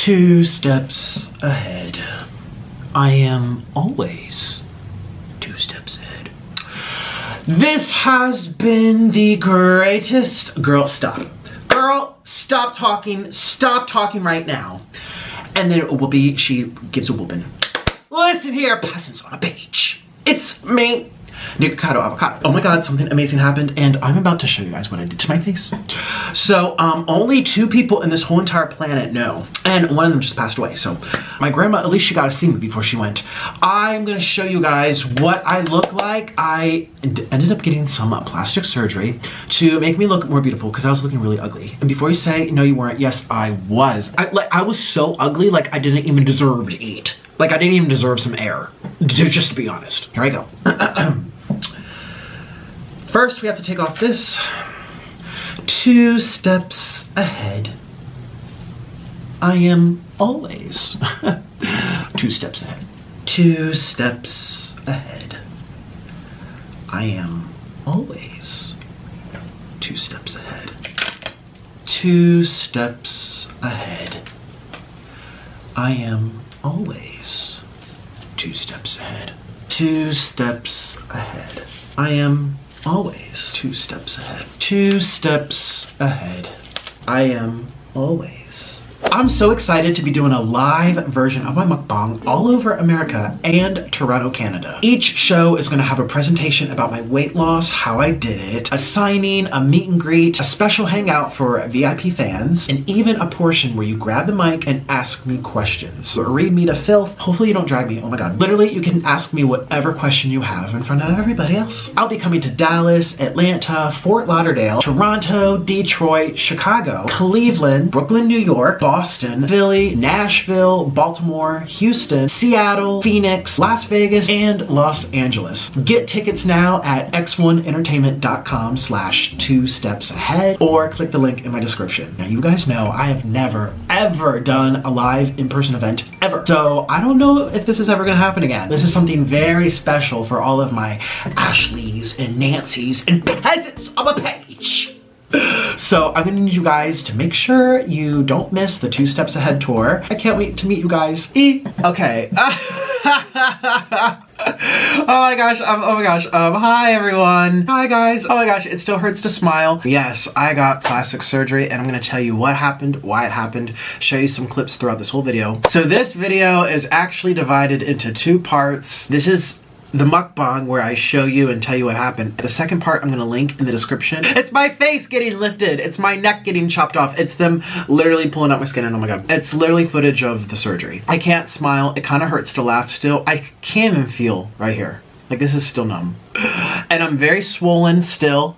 2 steps ahead. I am always 2 steps ahead. This has been the greatest... Girl, stop. Girl, stop talking. Stop talking right now. And then Whoopi, she gives a whooping. Listen here, peasants on a page. It's me, Nikocado Avocado. Oh my god, something amazing happened, and I'm about to show you guys what I did to my face. So, only 2 people in this whole entire planet know, and one of them just passed away, so my grandma, at least she got to see me before she went. I'm gonna show you guys what I look like. I ended up getting some plastic surgery to make me look more beautiful because I was looking really ugly. And before you say, no you weren't, yes I was. I was so ugly, like I didn't even deserve to eat. Like I didn't even deserve some air, just to be honest. Here I go. First, we have to take off this. 2 steps ahead. I am always 2 steps ahead. 2 steps ahead. I am always 2 steps ahead. 2 steps ahead. I am always 2 steps ahead. 2 steps ahead. I am always 2 steps ahead. 2 steps ahead. I am always. I'm so excited to be doing a live version of my mukbang all over America and Toronto, Canada. Each show is gonna have a presentation about my weight loss, how I did it, a signing, a meet and greet, a special hangout for VIP fans, and even a portion where you grab the mic and ask me questions. Read me to filth. Hopefully you don't drag me. Oh my god. Literally, you can ask me whatever question you have in front of everybody else. I'll be coming to Dallas, Atlanta, Fort Lauderdale, Toronto, Detroit, Chicago, Cleveland, Brooklyn, New York, Boston, Philly, Nashville, Baltimore, Houston, Seattle, Phoenix, Las Vegas, and Los Angeles. Get tickets now at x1entertainment.com/2 steps ahead or click the link in my description. Now you guys know I have never ever done a live in-person event ever. So I don't know if this is ever gonna happen again. This is something very special for all of my Ashleys and Nancys and peasants of a page. So I'm gonna need you guys to make sure you don't miss the 2 steps ahead tour. I can't wait to meet you guys. Okay. Oh my gosh, hi everyone. Hi guys. Oh my gosh, it still hurts to smile. Yes, I got plastic surgery and I'm gonna tell you what happened, why it happened, show you some clips throughout this whole video. So this video is actually divided into 2 parts. This is the mukbang where I show you and tell you what happened. The second part I'm gonna link in the description. It's my face getting lifted. It's my neck getting chopped off. It's them literally pulling out my skin and oh my god. It's literally footage of the surgery. I can't smile. It kind of hurts to laugh still. I can't even feel right here. Like this is still numb. And I'm very swollen still.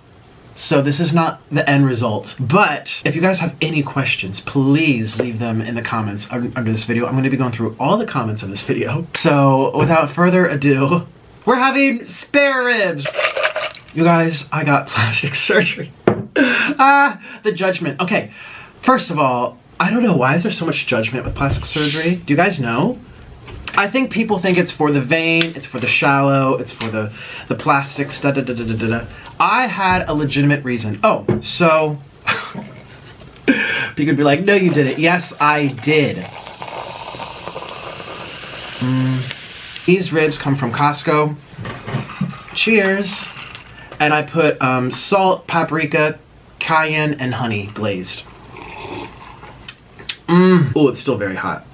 So this is not the end result. But if you guys have any questions, please leave them in the comments under this video. I'm gonna be going through all the comments of this video. So without further ado, we're having spare ribs. You guys, I got plastic surgery. The judgment. Okay, first of all, I don't know why is there so much judgment with plastic surgery? Do you guys know? I think people think it's for the vein, it's for the shallow, it's for the plastics, da da da da da da. I had a legitimate reason. Oh, so you could be like, no you didn't. Yes, I did. These ribs come from Costco. Cheers. And I put salt, paprika, cayenne, and honey glazed. Oh, it's still very hot.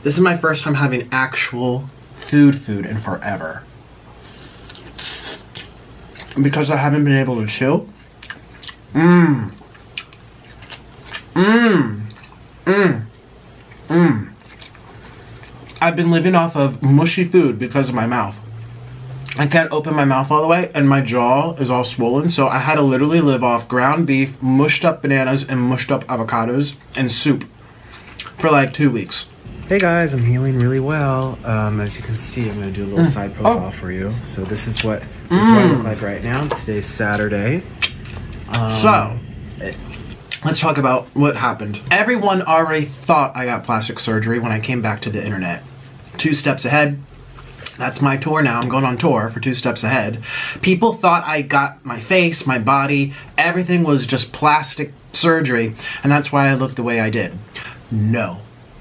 This is my first time having actual food in forever. And because I haven't been able to chew. I've been living off of mushy food because of my mouth. I can't open my mouth all the way and my jaw is all swollen, so I had to literally live off ground beef, mushed up bananas, and mushed up avocados and soup for like 2 weeks. Hey guys, I'm healing really well. As you can see, I'm gonna do a little side profile for you. So this is what I look like right now. Today's Saturday. Let's talk about what happened. Everyone already thought I got plastic surgery when I came back to the internet. 2 steps ahead. That's my tour now. I'm going on tour for 2 steps ahead. People thought I got my face, my body, everything was just plastic surgery, and that's why I looked the way I did. No.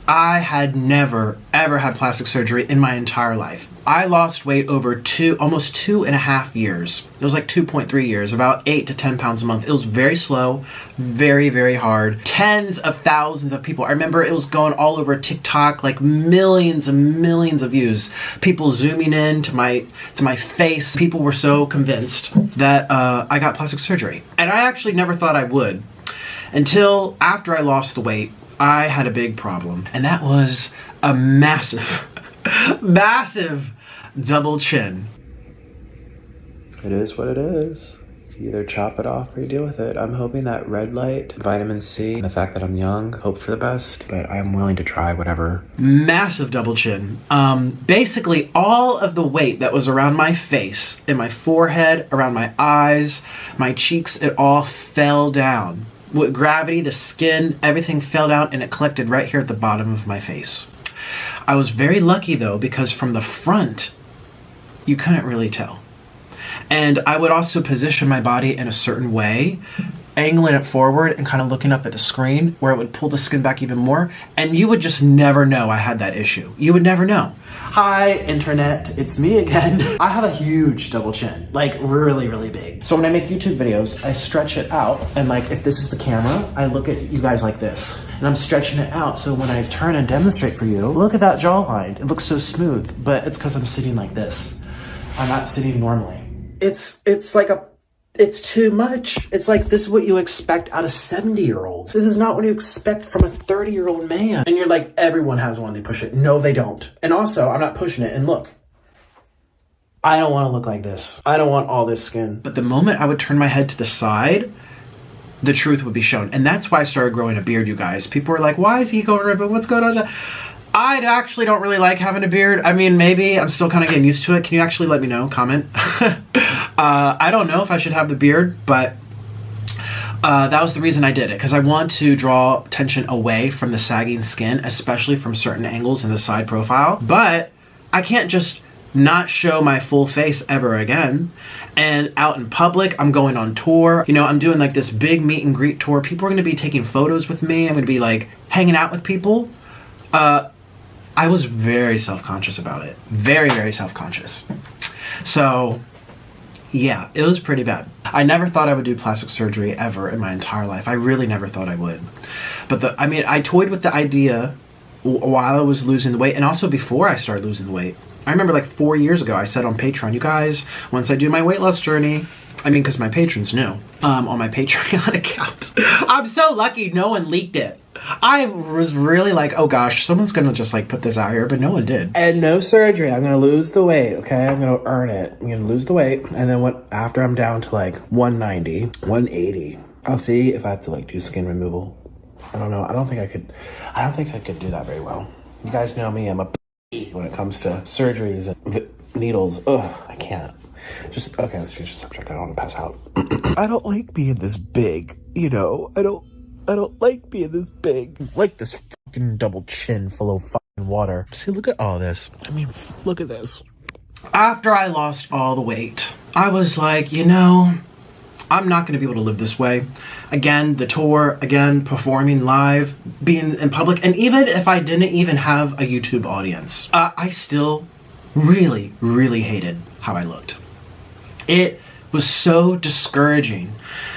I had never, ever had plastic surgery in my entire life. I lost weight over almost 2.5 years. It was like 2.3 years, about 8 to 10 pounds a month. It was very slow, very, very hard. Tens of thousands of people. I remember it was going all over TikTok, like millions and millions of views. People zooming in to my face. People were so convinced that I got plastic surgery. And I actually never thought I would until after I lost the weight. I had a big problem, and that was a massive, massive double chin. It is what it is. You either chop it off or you deal with it. I'm hoping that red light, vitamin C, and the fact that I'm young, hope for the best, but I'm willing to try whatever. Massive double chin. Basically all of the weight that was around my face, in my forehead, around my eyes, my cheeks, it all fell down. With gravity, the skin, everything fell down and it collected right here at the bottom of my face. I was very lucky though, because from the front, you couldn't really tell. And I would also position my body in a certain way, angling it forward and kind of looking up at the screen where it would pull the skin back even more. And you would just never know I had that issue. You would never know. Hi, internet, it's me again. I have a huge double chin, like really, really big. So when I make YouTube videos, I stretch it out. And like, if this is the camera, I look at you guys like this. And I'm stretching it out. So when I turn and demonstrate for you, look at that jawline. It looks so smooth, but it's because I'm sitting like this. I'm not sitting normally. It's too much. It's like, this is what you expect out of 70-year-olds. This is not what you expect from a 30-year-old man. And you're like, everyone has one, they push it. No, they don't. And also, I'm not pushing it. And look, I don't want to look like this. I don't want all this skin. But the moment I would turn my head to the side, the truth would be shown. And that's why I started growing a beard, you guys. People were like, why is he going red? What's going on? I actually don't really like having a beard. I mean, maybe I'm still kind of getting used to it. Can you actually let me know? Comment. I don't know if I should have the beard, but that was the reason I did it, because I want to draw attention away from the sagging skin, especially from certain angles in the side profile. But I can't just not show my full face ever again. And out in public, I'm going on tour. You know, I'm doing like this big meet and greet tour. People are going to be taking photos with me. I'm going to be like hanging out with people. I was very self-conscious about it. Very, very self-conscious. So yeah, it was pretty bad. I never thought I would do plastic surgery ever in my entire life. I really never thought I would. But I toyed with the idea while I was losing the weight, and also before I started losing the weight. I remember like 4 years ago, I said on Patreon, you guys, once I do my weight loss journey, I mean, because my patrons knew, on my Patreon account. I'm so lucky no one leaked it. I was really like, oh gosh, someone's gonna just like put this out here, but no one did. And no surgery, I'm gonna lose the weight, okay? I'm gonna earn it. I'm gonna lose the weight, and then after I'm down to like 190, 180, I'll see if I have to like do skin removal. I don't know, I don't think I could do that very well. You guys know me, I'm a p when it comes to surgeries and needles. Ugh, I can't. Okay, let's change the subject. I don't want to pass out. I don't like being this big, you know? I don't like being this big. I like this fucking double chin full of fucking water. See, look at all this. I mean, look at this. After I lost all the weight, I was like, you know, I'm not going to be able to live this way. Again, the tour, again, performing live, being in public, and even if I didn't even have a YouTube audience, I still really, really hated how I looked. It was so discouraging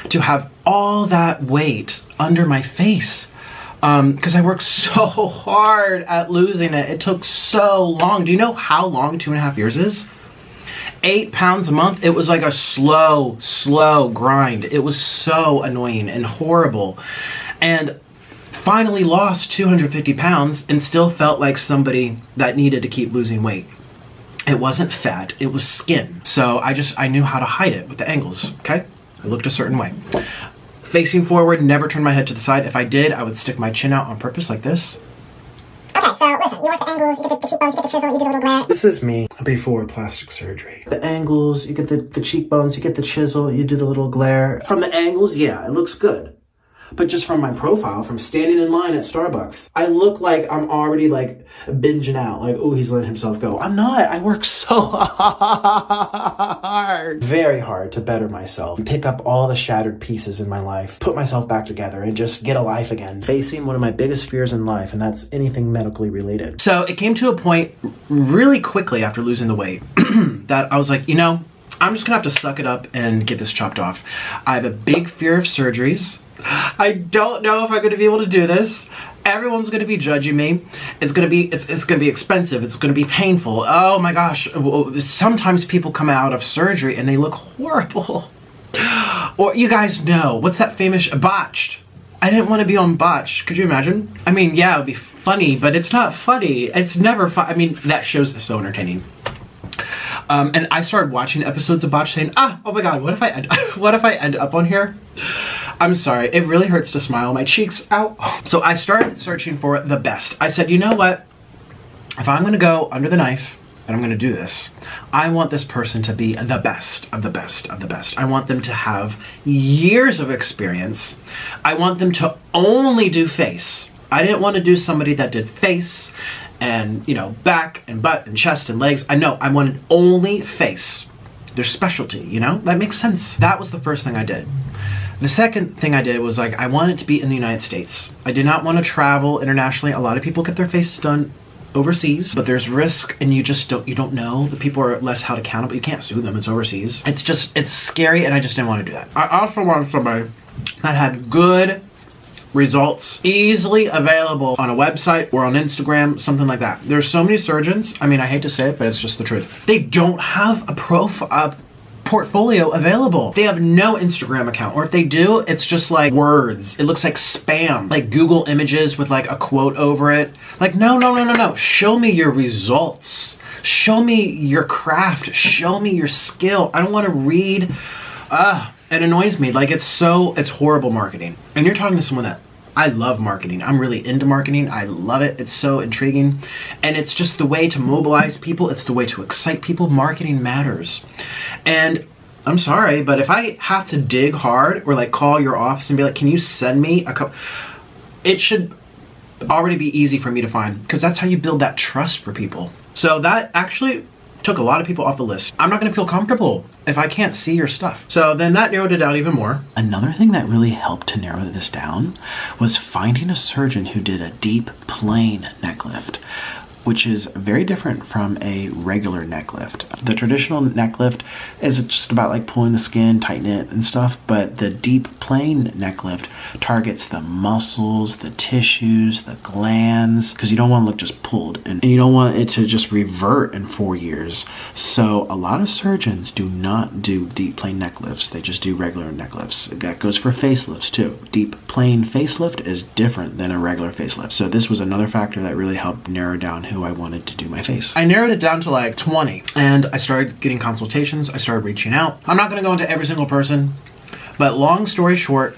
to have all that weight under my face, because I worked so hard at losing it. It took so long. Do you know how long 2.5 years is? 8 pounds a month. It was like a slow grind. It was so annoying and horrible. And finally lost 250 pounds and still felt like somebody that needed to keep losing weight. It wasn't fat, it was skin. So I knew how to hide it with the angles, okay? I looked a certain way. Facing forward, never turn my head to the side. If I did, I would stick my chin out on purpose like this. Okay, so listen, you work the angles, you get the cheekbones, you get the chisel, you do the little glare. This is me before plastic surgery. The angles, you get the cheekbones, you get the chisel, you do the little glare. From the angles, yeah, it looks good. But just from my profile, from standing in line at Starbucks, I look like I'm already like binging out. Like, oh, he's letting himself go. I'm not. I work so hard. Very hard to better myself. Pick up all the shattered pieces in my life, put myself back together, and just get a life again. Facing one of my biggest fears in life, and that's anything medically related. So it came to a point really quickly after losing the weight that I was like, you know, I'm just gonna have to suck it up and get this chopped off. I have a big fear of surgeries. I don't know if I'm gonna be able to do this. Everyone's gonna be judging me. It's gonna be expensive. It's gonna be painful. Oh my gosh. Sometimes people come out of surgery and they look horrible. Or you guys know, what's that famous Botched? I didn't want to be on Botched. Could you imagine? I mean, yeah, it would be funny, but it's not funny. It's never fun. I mean, that show's so entertaining. And I started watching episodes of Botched saying, oh my God, what if I end up on here? I'm sorry, it really hurts to smile. My cheeks, ow. So I started searching for the best. I said, you know what? If I'm gonna go under the knife and I'm gonna do this, I want this person to be the best of the best of the best. I want them to have years of experience. I want them to only do face. I didn't want to do somebody that did face and, you know, back and butt and chest and legs. I wanted only face. Their specialty, you know? That makes sense. That was the first thing I did. The second thing I did was like, I wanted to be in the United States. I did not want to travel internationally. A lot of people get their faces done overseas, but there's risk and you don't know. The people are less held accountable. You can't sue them, it's overseas. It's scary and I just didn't want to do that. I also wanted somebody that had good results, easily available on a website or on Instagram, something like that. There's so many surgeons, I mean, I hate to say it, but it's just the truth. They don't have a portfolio available. They have no Instagram account, or if they do, it's just like words. It looks like spam, like Google Images with like a quote over it. Like, no. Show me your results. Show me your craft. Show me your skill. I don't want to read. It annoys me. Like, it's horrible marketing. And you're talking to someone that, I love marketing. I'm really into marketing. I love it. It's so intriguing. And it's just the way to mobilize people. It's the way to excite people. Marketing matters. And I'm sorry, but if I have to dig hard or like call your office and be like, can you send me a couple, it should already be easy for me to find, because that's how you build that trust for people. So that actually took a lot of people off the list. I'm not gonna feel comfortable if I can't see your stuff. So then that narrowed it down even more. Another thing that really helped to narrow this down was finding a surgeon who did a deep plane neck lift, which is very different from a regular neck lift. The traditional neck lift is just about like pulling the skin, tighten it and stuff, but the deep plane neck lift targets the muscles, the tissues, the glands, because you don't want to look just pulled, and you don't want it to just revert in 4 years. So a lot of surgeons do not do deep plane neck lifts, they just do regular neck lifts. That goes for facelifts too. Deep plane facelift is different than a regular facelift. So this was another factor that really helped narrow down who I wanted to do my face. I narrowed it down to like 20, and I started getting consultations. I started reaching out. I'm not gonna go into every single person, but long story short,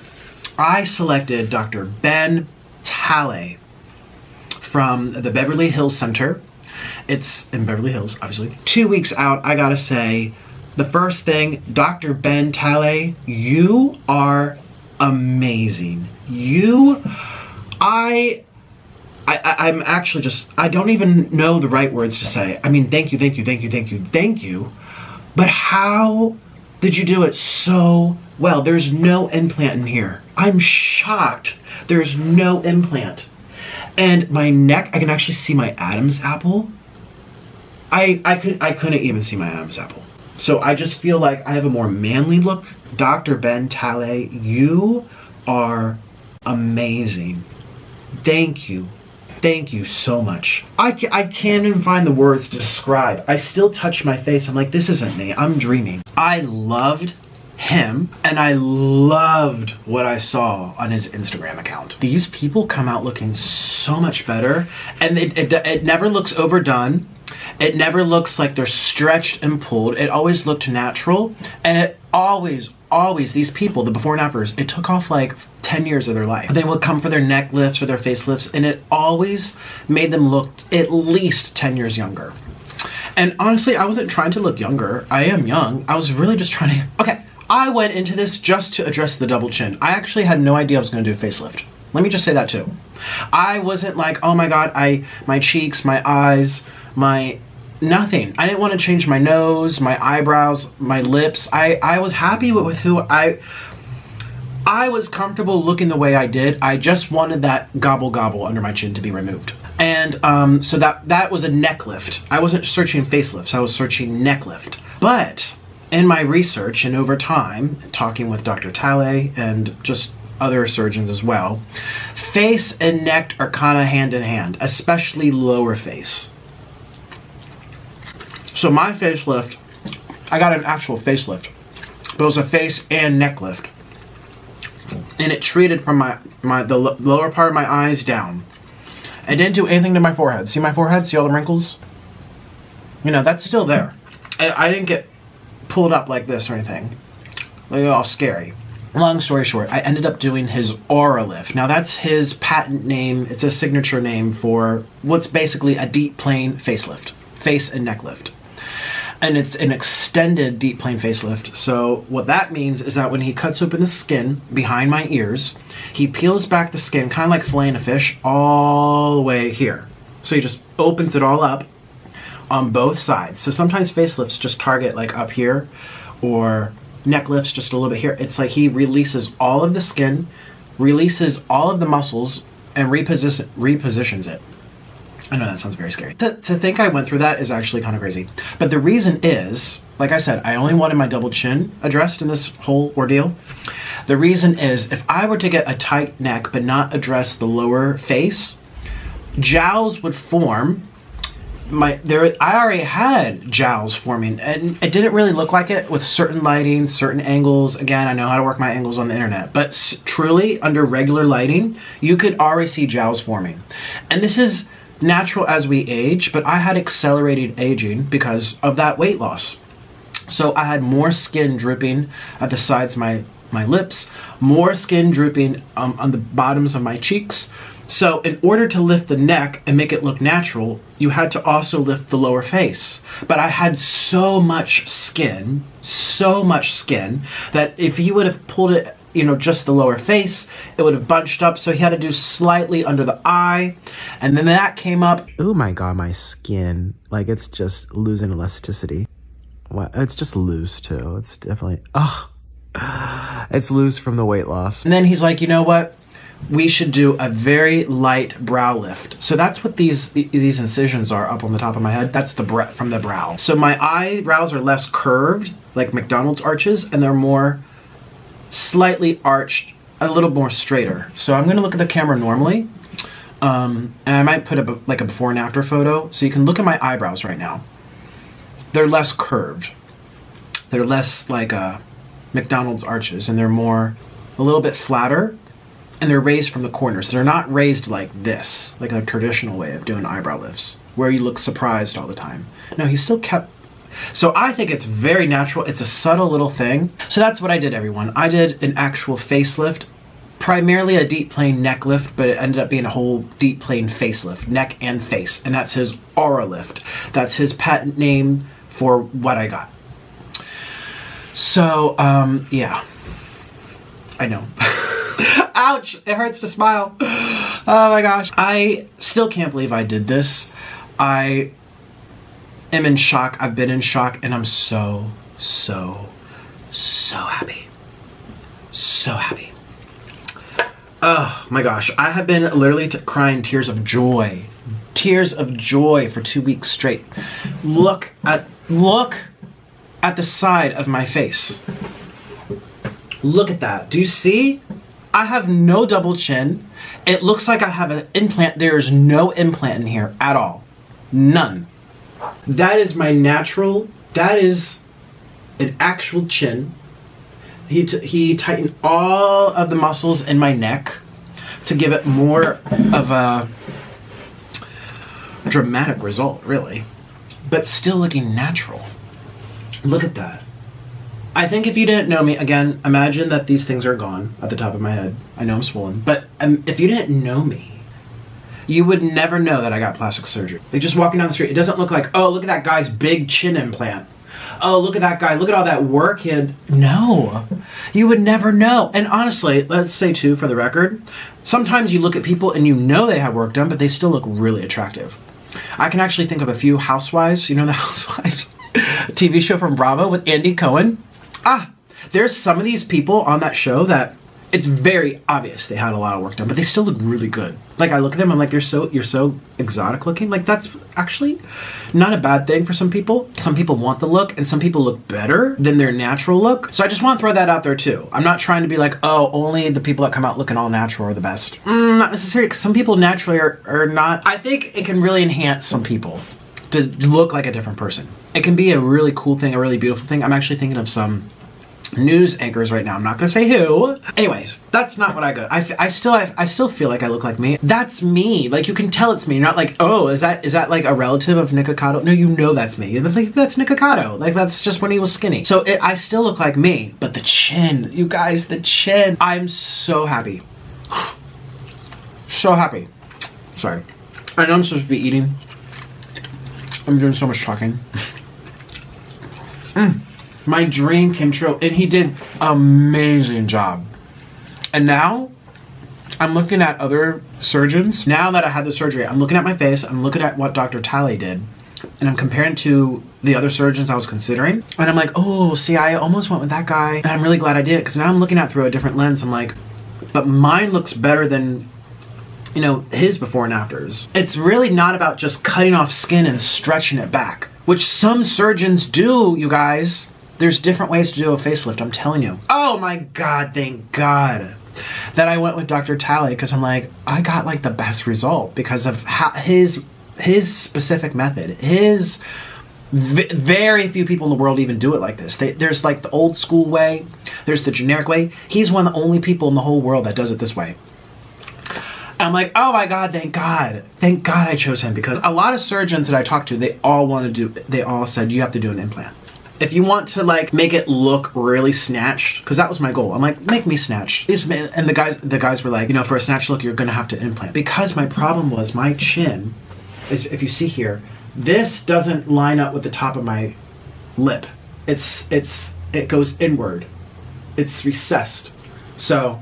I selected Dr. Ben Talley from the Beverly Hills Center. It's in Beverly Hills, obviously. 2 weeks out, I gotta say, the first thing, Dr. Ben Talley, you are amazing. I'm actually just, I don't even know the right words to say. I mean, thank you. But how did you do it so well? There's no implant in here. I'm shocked. There's no implant. And my neck, I can actually see my Adam's apple. I couldn't even see my Adam's apple. So I just feel like I have a more manly look. Dr. Ben Talley, you are amazing. Thank you. Thank you so much. I can't even find the words to describe. I still touch my face. I'm like, this isn't me. I'm dreaming. I loved him, and I loved what I saw on his Instagram account. These people come out looking so much better, and it never looks overdone. It never looks like they're stretched and pulled. It always looked natural, and it always, these people, the before and afters, it took off like 10 years of their life. They would come for their neck lifts or their face lifts, and it always made them look at least 10 years younger. And honestly, I wasn't trying to look younger. I am young. I was really just trying to, okay, I went into this just to address the double chin. I actually had no idea I was going to do a facelift. Let me just say that too. I wasn't like, oh my god, my cheeks, my eyes, my nothing. I didn't want to change my nose, my eyebrows, my lips. I was happy with who I was comfortable looking the way I did. I just wanted that gobble gobble under my chin to be removed. And so that was a neck lift. I wasn't searching facelifts, I was searching neck lift. But in my research and over time, talking with Dr. Tale and just other surgeons as well, face and neck are kind of hand in hand, especially lower face. So my facelift, I got an actual facelift, but it was a face and neck lift. And it treated from the lower part of my eyes down. I didn't do anything to my forehead. See my forehead? See all the wrinkles? You know, that's still there. I didn't get pulled up like this or anything. Like all scary. Long story short, I ended up doing his Aura Lift. Now that's his patent name. It's a signature name for what's basically a deep plane facelift. Face and neck lift. And it's an extended deep plane facelift. So what that means is that when he cuts open the skin behind my ears, he peels back the skin, kind of like filleting a fish, all the way here. So he just opens it all up on both sides. So sometimes facelifts just target like up here, or neck lifts just a little bit here. It's like he releases all of the skin, releases all of the muscles, and repositions it. I know that sounds very scary. To think I went through that is actually kind of crazy. But the reason is, like I said, I only wanted my double chin addressed in this whole ordeal. The reason is, if I were to get a tight neck but not address the lower face, jowls would form. I already had jowls forming, and it didn't really look like it with certain lighting, certain angles. Again, I know how to work my angles on the internet, but truly under regular lighting, you could already see jowls forming. And this is natural as we age, but I had accelerated aging because of that weight loss. So I had more skin drooping at the sides of my lips, more skin drooping on the bottoms of my cheeks. So in order to lift the neck and make it look natural, you had to also lift the lower face. But I had so much skin, that if he would have pulled it, you know, just the lower face, it would have bunched up. So he had to do slightly under the eye, and then that came up. Oh my god, my skin, like, it's just losing elasticity. What? It's just loose too. It's definitely, it's loose from the weight loss. And then he's like, you know what? We should do a very light brow lift. So that's what these incisions are up on the top of my head. That's from the brow. So my eyebrows are less curved, like McDonald's arches, and they're more slightly arched, a little more straighter. So I'm gonna look at the camera normally, and I might put up like a before and after photo, so you can look at my eyebrows right now. They're less curved. They're less like McDonald's arches, and they're more, a little bit flatter, and they're raised from the corners. They're not raised like this, like a traditional way of doing eyebrow lifts, where you look surprised all the time. No, he still kept. So I think it's very natural. It's a subtle little thing. So that's what I did, everyone. I did an actual facelift, primarily a deep plane neck lift, but it ended up being a whole deep plane facelift, neck and face. And that's his Aura Lift. That's his patent name for what I got. So, yeah. I know. Ouch! It hurts to smile. Oh my gosh. I still can't believe I did this. I am in shock. I've been in shock, and I'm so happy. So happy. Oh my gosh. I have been literally crying tears of joy. Tears of joy for 2 weeks straight. Look at the side of my face. Look at that. Do you see? I have no double chin. It looks like I have an implant. There's no implant in here at all. None. That is my natural, that is an actual chin. He tightened all of the muscles in my neck to give it more of a dramatic result, really. But still looking natural. Look at that. I think if you didn't know me, again, imagine that these things are gone at the top of my head. I know I'm swollen, but if you didn't know me, you would never know that I got plastic surgery. Like, just walking down the street, it doesn't look like, oh, look at that guy's big chin implant. oh, look at that guy, look at all that work he had. No, you would never know. And honestly, let's say too, for the record, sometimes you look at people and you know they have work done, but they still look really attractive. I can actually think of a few housewives, you know the Housewives TV show from Bravo with Andy Cohen. There's some of these people on that show that it's very obvious they had a lot of work done, but they still look really good. Like, I look at them, I'm like, you're so exotic looking. Like, that's actually not a bad thing for some people. Some people want the look, and some people look better than their natural look. So I just want to throw that out there too. I'm not trying to be like, oh, only the people that come out looking all natural are the best. Not necessarily, because some people naturally are not. I think it can really enhance some people to look like a different person. It can be a really cool thing, a really beautiful thing. I'm actually thinking of some news anchors right now. I'm not gonna say who. Anyways, that's not what I got. I still feel like I look like me. That's me. Like, you can tell it's me. You're not like, oh, is that like a relative of Nick Ocado? No, you know that's me. But like, that's Nick Ocado. Like, that's just when he was skinny. So I still look like me. But the chin, you guys, the chin. I'm so happy. So happy. Sorry. I know I'm supposed to be eating. I'm doing so much talking. My dream came true, and he did an amazing job. And now I'm looking at other surgeons. Now that I had the surgery, I'm looking at my face, I'm looking at what Dr. Talley did, and I'm comparing to the other surgeons I was considering. And I'm like, oh, see, I almost went with that guy, and I'm really glad I did, because now I'm looking at it through a different lens. I'm like, but mine looks better than, you know, his before and afters. It's really not about just cutting off skin and stretching it back, which some surgeons do, you guys. There's different ways to do a facelift, I'm telling you. Oh my God, thank God that I went with Dr. Talley, because I'm like, I got like the best result because of his specific method. Very few people in the world even do it like this. There's like the old school way, there's the generic way. He's one of the only people in the whole world that does it this way. And I'm like, oh my God, thank God. Thank God I chose him, because a lot of surgeons that I talked to, they all said, you have to do an implant. If you want to like make it look really snatched, because that was my goal. I'm like, make me snatched. And the guys were like, you know, for a snatched look, you're gonna have to implant. Because my problem was my chin, if you see here, this doesn't line up with the top of my lip. It goes inward. It's recessed. So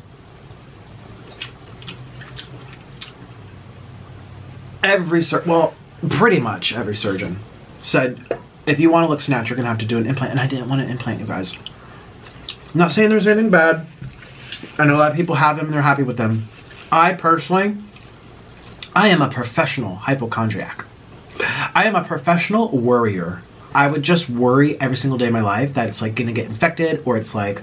pretty much every surgeon said, if you want to look snatched, you're going to have to do an implant. And I didn't want an implant, you guys. I'm not saying there's anything bad. I know a lot of people have them and they're happy with them. I personally, I am a professional hypochondriac. I am a professional worrier. I would just worry every single day of my life that it's like going to get infected, or it's like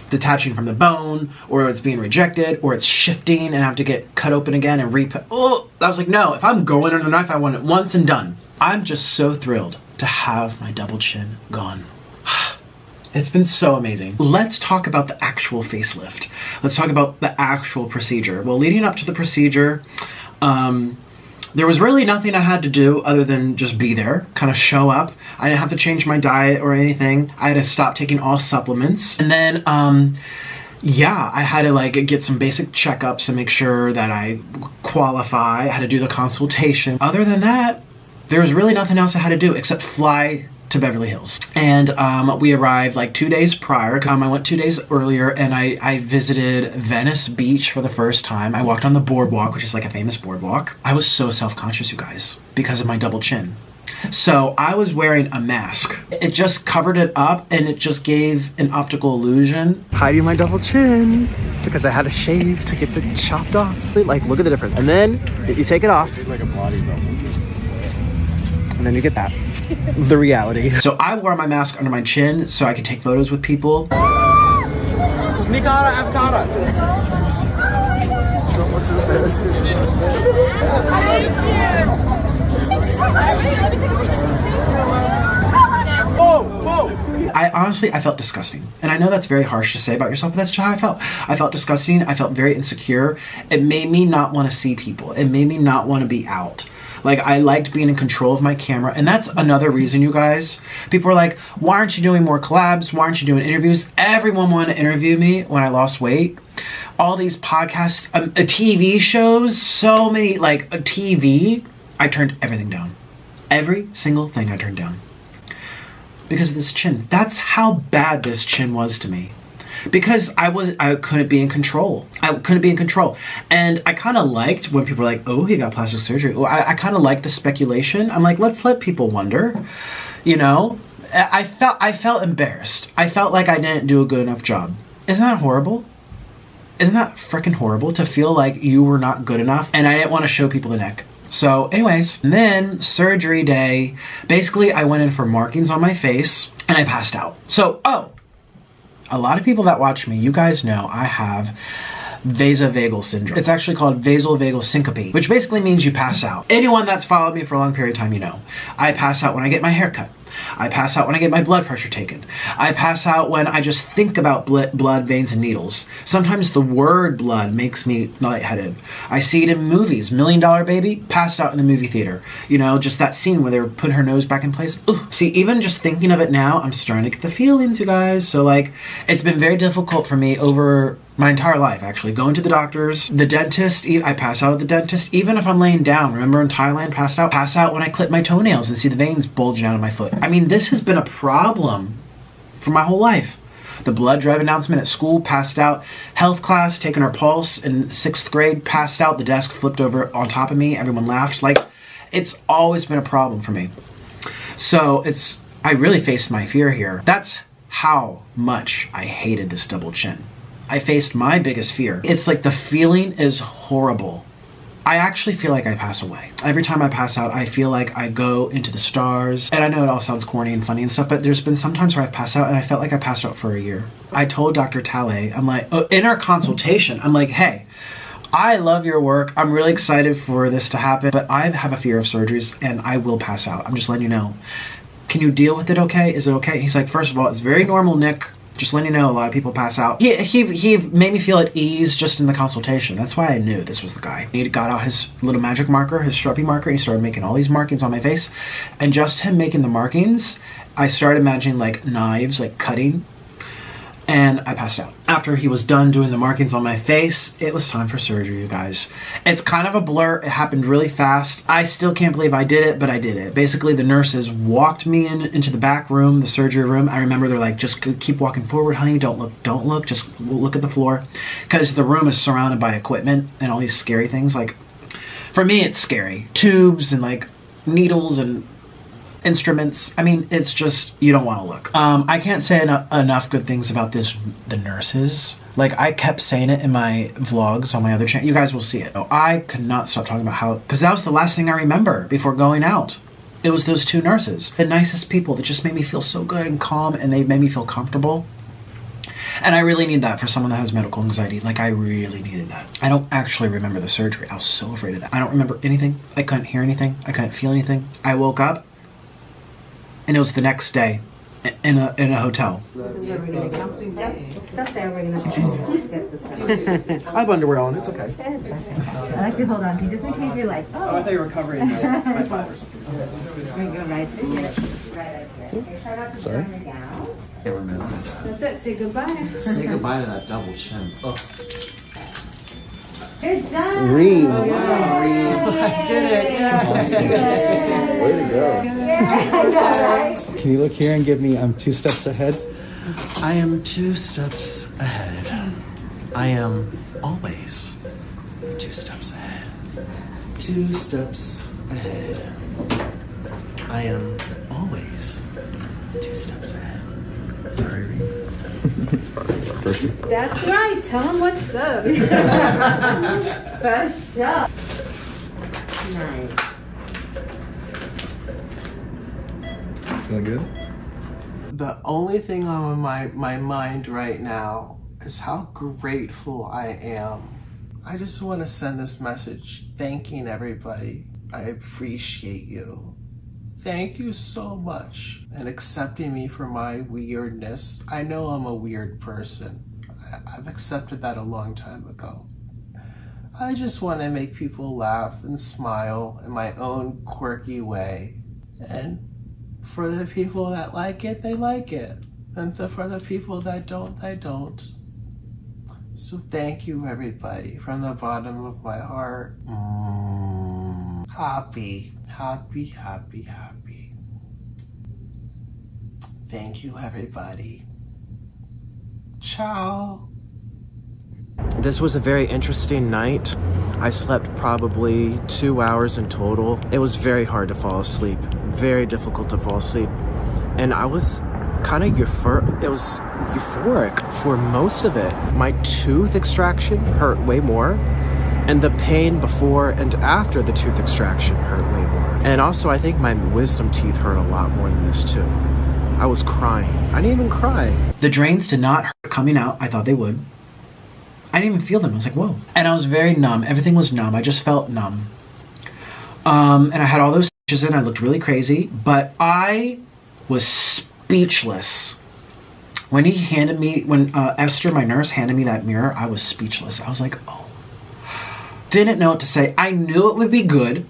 detaching from the bone, or it's being rejected, or it's shifting and I have to get cut open again and I was like, no, if I'm going under the knife, I want it once and done. I'm just so thrilled to have my double chin gone. It's been so amazing. Let's talk about the actual facelift. Let's talk about the actual procedure. Well, leading up to the procedure, there was really nothing I had to do other than just be there, kind of show up. I didn't have to change my diet or anything. I had to stop taking all supplements. And then, yeah, I had to like get some basic checkups and make sure that I qualify. I had to do the consultation. Other than that, there was really nothing else I had to do except fly to Beverly Hills. And we arrived like 2 days prior. I went 2 days earlier and I visited Venice Beach for the first time. I walked on the boardwalk, which is like a famous boardwalk. I was so self-conscious, you guys, because of my double chin. So I was wearing a mask. It just covered it up and it just gave an optical illusion. Hiding my double chin because I had to shave to get it chopped off. Like, look at the difference. And then you take it off. Like a body double. And then you get that. The reality. So I wore my mask under my chin so I could take photos with people. Nikara Avkara. What's this? I felt disgusting. And I know that's very harsh to say about yourself, but that's just how I felt. I felt disgusting. I felt very insecure. It made me not want to see people. It made me not want to be out. Like, I liked being in control of my camera. And that's another reason, you guys. People are like, why aren't you doing more collabs? Why aren't you doing interviews? Everyone wanted to interview me when I lost weight. All these podcasts, TV shows, so many, like, TV. I turned everything down. Every single thing I turned down. because of this chin. That's how bad this chin was to me. Because I couldn't be in control. And I kind of liked when people were like, oh, he got plastic surgery. Well, I kind of liked the speculation. I'm like, let's let people wonder, you know? I felt embarrassed. I felt like I didn't do a good enough job. Isn't that horrible? Isn't that freaking horrible to feel like you were not good enough? And I didn't want to show people the neck. So anyways, and then surgery day, basically I went in for markings on my face and I passed out. So, a lot of people that watch me, you guys know I have vasovagal syndrome. It's actually called vasovagal syncope, which basically means you pass out. Anyone that's followed me for a long period of time, you know. I pass out when I get my hair cut. I pass out when I get my blood pressure taken. I pass out when I just think about blood, veins, and needles. Sometimes the word blood makes me lightheaded. I see it in movies. $1 Million Baby, passed out in the movie theater. You know, just that scene where they were putting her nose back in place. Ooh. See, even just thinking of it now, I'm starting to get the feelings, you guys. So like, it's been very difficult for me over my entire life, actually. Going to the doctors, the dentist, I pass out at the dentist, even if I'm laying down. Remember in Thailand, pass out when I clip my toenails and see the veins bulging out of my foot. I mean, this has been a problem for my whole life. The blood drive announcement at school, passed out. Health class, taking our pulse in 6th grade, passed out. The desk flipped over on top of me. Everyone laughed. Like, it's always been a problem for me. So I really faced my fear here. That's how much I hated this double chin. I faced my biggest fear. It's like the feeling is horrible. I actually feel like I pass away. Every time I pass out, I feel like I go into the stars. And I know it all sounds corny and funny and stuff, but there's been some times where I've passed out and I felt like I passed out for a year. I told Dr. Tale, I'm like, in our consultation, I'm like, hey, I love your work. I'm really excited for this to happen, but I have a fear of surgeries and I will pass out. I'm just letting you know. Can you deal with it okay? Is it okay? And he's like, first of all, it's very normal, Nick. Just letting you know, a lot of people pass out. He made me feel at ease just in the consultation. That's why I knew this was the guy. He got out his little magic marker, his Sharpie marker, and he started making all these markings on my face. And just him making the markings, I started imagining like knives, like cutting. And I passed out. After he was done doing the markings on my face, it was time for surgery, you guys. It's kind of a blur. It happened really fast. I still can't believe I did it, but I did it. Basically, the nurses walked me into the back room, the surgery room. I remember they're like, just keep walking forward, honey. Don't look, just look at the floor. Because the room is surrounded by equipment and all these scary things. Like, for me, it's scary. Tubes and like needles and instruments. I mean, it's just, you don't want to look. I can't say enough good things about the nurses. Like, I kept saying it in my vlogs on my other channel. You guys will see it. I could not stop talking about how, because that was the last thing I remember before going out. It was those 2 nurses. The nicest people that just made me feel so good and calm, and they made me feel comfortable. And I really need that for someone that has medical anxiety. Like, I really needed that. I don't actually remember the surgery. I was so afraid of that. I don't remember anything. I couldn't hear anything. I couldn't feel anything. I woke up, and it was the next day in a hotel. I have underwear on, it's okay. I like to hold on to you just in case you're like, I thought you were covering my butt or something. we go right there. Sorry? That's it, say goodbye. Say goodbye to that double chin. Oh. Good done. Reem. I did it. Way to go. Yeah, I know, right? Can you look here and give me 2 steps ahead? I am 2 steps ahead. I am always 2 steps ahead. 2 steps ahead. I am always 2 steps ahead. Sorry, Reem. That's right. Tell him what's up. For sure. Nice. Feel good? The only thing on my mind right now is how grateful I am. I just want to send this message thanking everybody. I appreciate you. Thank you so much and accepting me for my weirdness. I know I'm a weird person. I've accepted that a long time ago. I just want to make people laugh and smile in my own quirky way. And for the people that like it, they like it. And for the people that don't, they don't. So thank you, everybody, from the bottom of my heart. Happy, happy, happy, happy. Thank you, everybody. Ciao. This was a very interesting night. I slept probably 2 hours in total. It was very hard to fall asleep. Very difficult to fall asleep. And I was kind of euphoric for most of it. My tooth extraction hurt way more, and the pain before and after the tooth extraction hurt way more. And also, I think my wisdom teeth hurt a lot more than this too. I was crying. I didn't even cry. The drains did not hurt coming out. I thought they would. I didn't even feel them. I was like, whoa. And I was very numb. Everything was numb. I just felt numb. And I had all those stitches in. I looked really crazy, but I was speechless. When Esther, my nurse, handed me that mirror, I was speechless. I was like, oh. Didn't know what to say. I knew it would be good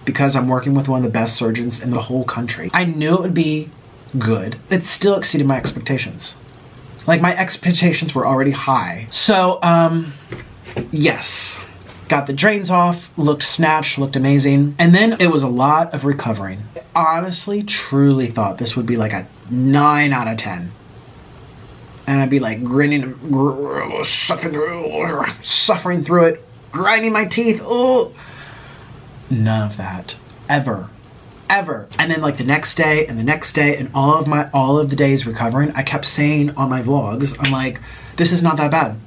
because I'm working with one of the best surgeons in the whole country. I knew it would be good. It still exceeded my expectations. Like, my expectations were already high. So, yes. Got the drains off, looked snatched, looked amazing. And then it was a lot of recovering. I honestly, truly thought this would be like a 9 out of 10. And I'd be like grinning, suffering through it, grinding my teeth. Oh, none of that. Ever. And then like the next day and the next day and all of the days recovering, I kept saying on my vlogs, I'm like, this is not that bad.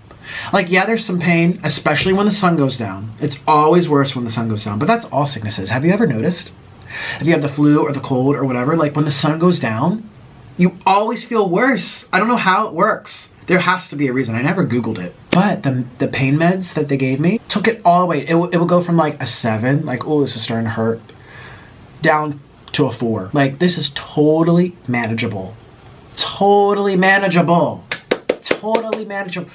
Like, yeah, there's some pain, especially when the sun goes down. It's always worse when the sun goes down, but that's all sicknesses. Have you ever noticed? If you have the flu or the cold or whatever, like when the sun goes down, you always feel worse. I don't know how it works. There has to be a reason. I never Googled it. But the pain meds that they gave me took it all the way. It would go from like a 7, like, oh, this is starting to hurt, down to a 4. Like, this is totally manageable. Totally manageable. Totally manageable.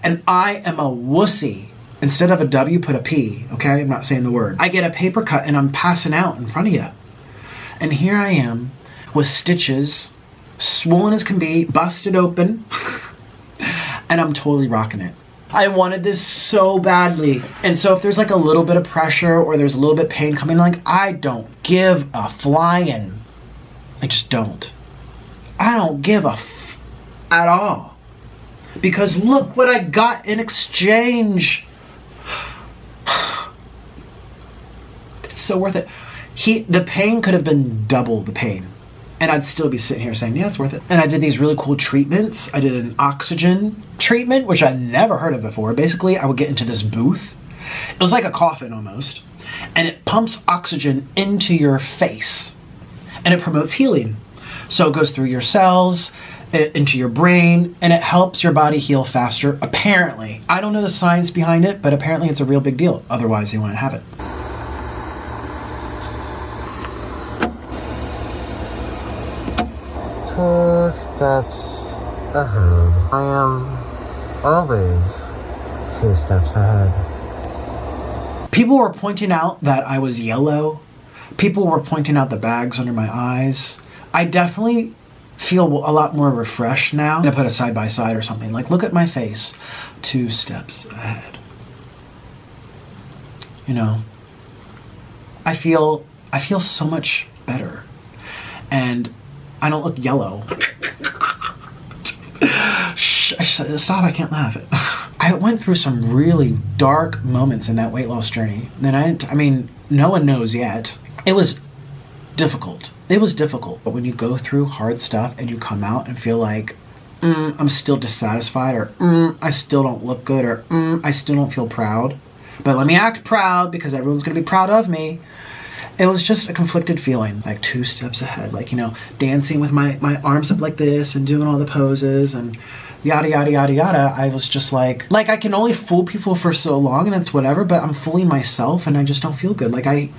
And I am a wussy. Instead of a W, put a P, okay? I'm not saying the word. I get a paper cut and I'm passing out in front of you. And here I am with stitches, swollen as can be, busted open, and I'm totally rocking it. I wanted this so badly. And so if there's like a little bit of pressure or there's a little bit of pain coming, like, I don't give a flying. I just don't. I don't give a f at all. Because look what I got in exchange. It's so worth it. The pain could have been double the pain. And I'd still be sitting here saying, yeah, it's worth it. And I did these really cool treatments. I did an oxygen treatment, which I'd never heard of before. Basically, I would get into this booth. It was like a coffin almost. And it pumps oxygen into your face. And it promotes healing. So it goes through your cells, into your brain, and it helps your body heal faster, apparently. I don't know the science behind it, but apparently it's a real big deal. Otherwise, you wouldn't have it. 2 steps ahead. I am always 2 steps ahead. People were pointing out that I was yellow. People were pointing out the bags under my eyes. I definitely feel a lot more refreshed now. I'm gonna put a side by side or something. Like, look at my face. 2 steps ahead. You know, I feel so much better. And I don't look yellow. Shh, stop, I can't laugh. I went through some really dark moments in that weight loss journey. And I mean, no one knows yet. It was difficult. It was difficult. But when you go through hard stuff and you come out and feel like, I'm still dissatisfied, or I still don't look good, or I still don't feel proud. But let me act proud because everyone's gonna be proud of me. It was just a conflicted feeling, like 2 steps ahead, like, you know, dancing with my arms up like this and doing all the poses and yada, yada, yada, yada. I was just like I can only fool people for so long and it's whatever, but I'm fooling myself and I just don't feel good. Like, I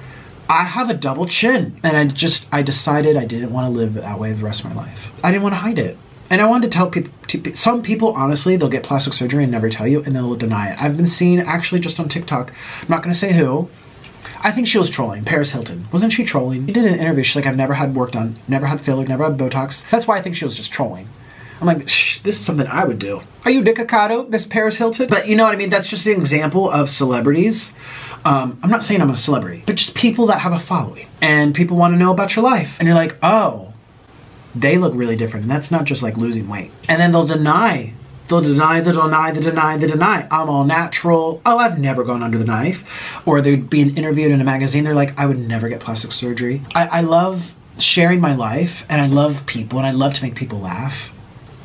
have a double chin and I decided I didn't want to live that way the rest of my life. I didn't want to hide it. And I wanted to tell people, some people, honestly, they'll get plastic surgery and never tell you and they'll deny it. I've been seeing, actually, just on TikTok, I'm not going to say who, I think she was trolling. Paris Hilton. Wasn't she trolling? She did an interview. She's like, I've never had work done, never had filler, never had Botox. That's why I think she was just trolling. I'm like, shh, this is something I would do. Are you Dicacado, Miss Paris Hilton? But you know what I mean? That's just an example of celebrities. I'm not saying I'm a celebrity, but just people that have a following. And people want to know about your life. And you're like, oh, they look really different. And that's not just like losing weight. And then they'll deny. They'll deny. I'm all natural. Oh, I've never gone under the knife. Or they'd be interviewed in a magazine. They're like, I would never get plastic surgery. I love sharing my life, and I love people, and I love to make people laugh.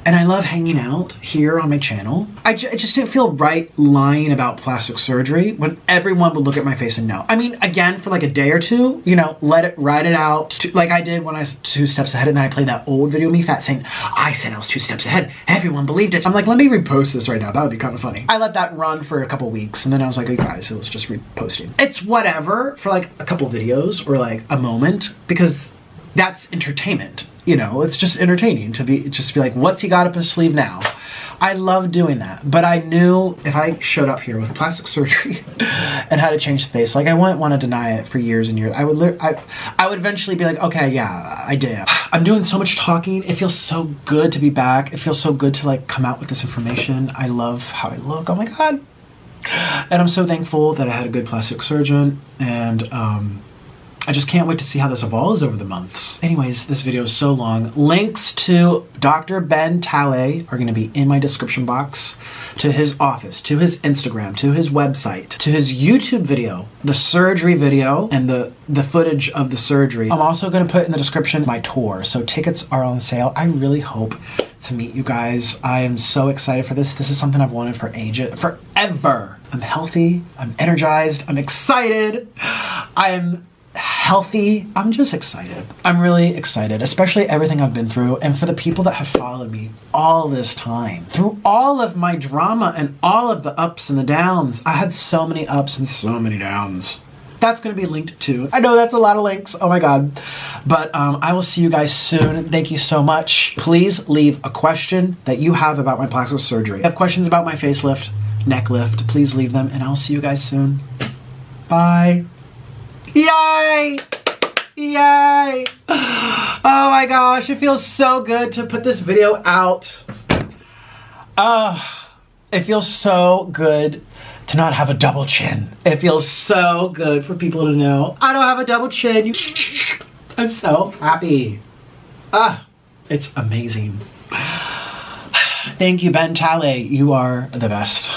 And I love hanging out here on my channel. I just didn't feel right lying about plastic surgery when everyone would look at my face and know. I mean, again, for like a day or two, you know, ride it out. Like I did when I was 2 steps ahead, and then I played that old video of me fat saying, I said I was 2 steps ahead. Everyone believed it. I'm like, let me repost this right now. That would be kind of funny. I let that run for a couple weeks, and then I was like, hey guys, it was just reposting. It's whatever for like a couple videos or like a moment, because that's entertainment. You know, it's just entertaining to be like, what's he got up his sleeve now? I love doing that. But I knew if I showed up here with plastic surgery and had to change the face, like I wouldn't want to deny it for years and years. I would eventually be like, okay, yeah, I did. I'm doing so much talking. It feels so good to be back. It feels so good to like come out with this information. I love how I look. Oh my God. And I'm so thankful that I had a good plastic surgeon, and I just can't wait to see how this evolves over the months. Anyways, this video is so long. Links to Dr. Ben Talley are gonna be in my description box, to his office, to his Instagram, to his website, to his YouTube video, the surgery video, and the footage of the surgery. I'm also gonna put in the description my tour, so tickets are on sale. I really hope to meet you guys. I am so excited for this. This is something I've wanted for forever. I'm healthy, I'm energized, I'm excited, I'm healthy. I'm just excited. I'm really excited, especially everything I've been through, and for the people that have followed me all this time through all of my drama and all of the ups and the downs. I had so many ups and so many downs. That's going to be linked too. I know that's a lot of links. Oh my God. But I will see you guys soon. Thank you so much. Please leave a question that you have about my plastic surgery. If you have questions about my facelift, neck lift, please leave them, and I'll see you guys soon. Bye. Yay! Yay! Oh my gosh, it feels so good to put this video out. It feels so good to not have a double chin. It feels so good for people to know I don't have a double chin. I'm so happy. It's amazing. Thank you, Ben Talley. You are the best.